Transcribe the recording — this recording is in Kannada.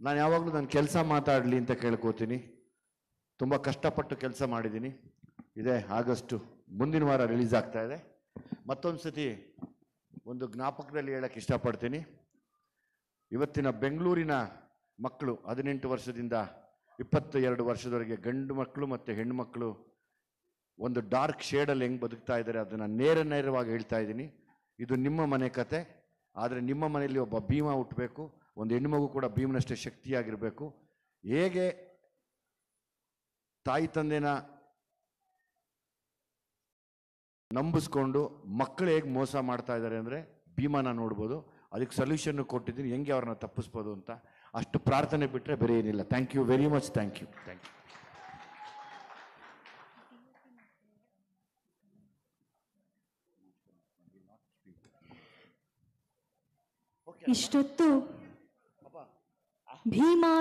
ನಾನು ಯಾವಾಗಲೂ ನನ್ನ ಕೆಲಸ ಮಾತಾಡಲಿ ಅಂತ ಕೇಳ್ಕೋತೀನಿ. ತುಂಬ ಕಷ್ಟಪಟ್ಟು ಕೆಲಸ ಮಾಡಿದ್ದೀನಿ. ಇದೆ ಆಗಸ್ಟು ಮುಂದಿನ ವಾರ ರಿಲೀಸ್ ಆಗ್ತಾ ಇದೆ. ಮತ್ತೊಂದು ಸತಿ ಒಂದು ಜ್ಞಾಪಕದಲ್ಲಿ ಹೇಳಕ್ಕೆ ಇಷ್ಟಪಡ್ತೀನಿ. ಇವತ್ತಿನ ಬೆಂಗಳೂರಿನ ಮಕ್ಕಳು 18 ವರ್ಷದಿಂದ 22 ವರ್ಷದವರೆಗೆ ಗಂಡು ಮಕ್ಕಳು ಮತ್ತು ಹೆಣ್ಣು ಮಕ್ಕಳು ಒಂದು ಡಾರ್ಕ್ ಶೇಡಲ್ಲಿ ಹೆಂಗೆ ಬದುಕ್ತಾ ಇದ್ದಾರೆ ಅದನ್ನು ನೇರವಾಗಿ ಹೇಳ್ತಾ ಇದ್ದೀನಿ. ಇದು ನಿಮ್ಮ ಮನೆ ಕತೆ. ಆದರೆ ನಿಮ್ಮ ಮನೆಯಲ್ಲಿ ಒಬ್ಬ ಭೀಮ ಹುಟ್ಟಬೇಕು, ಒಂದು ಹೆಣ್ಣುಮಗು ಕೂಡ ಭೀಮನಷ್ಟೇ ಶಕ್ತಿಯಾಗಿರಬೇಕು. ಹೇಗೆ ತಾಯಿ ತಂದೆನ ನಂಬಿಸ್ಕೊಂಡು ಮಕ್ಕಳು ಹೇಗೆ ಮೋಸ ಮಾಡ್ತಾ ಇದ್ದಾರೆ ಅಂದರೆ ಭೀಮನ ನೋಡ್ಬೋದು. ಅದಕ್ಕೆ ಸೊಲ್ಯೂಷನ್ನು ಕೊಟ್ಟಿದ್ದೀನಿ, ಹೆಂಗೆ ಅವ್ರನ್ನ ತಪ್ಪಿಸ್ಬೋದು ಅಂತ. ಅಷ್ಟು ಪ್ರಾರ್ಥನೆ ಬಿಟ್ಟರೆ ಬೇರೆ ಏನಿಲ್ಲ. Thank you very much. Thank you. ಇಷ್ಟೊತ್ತು ಭೀಮಾ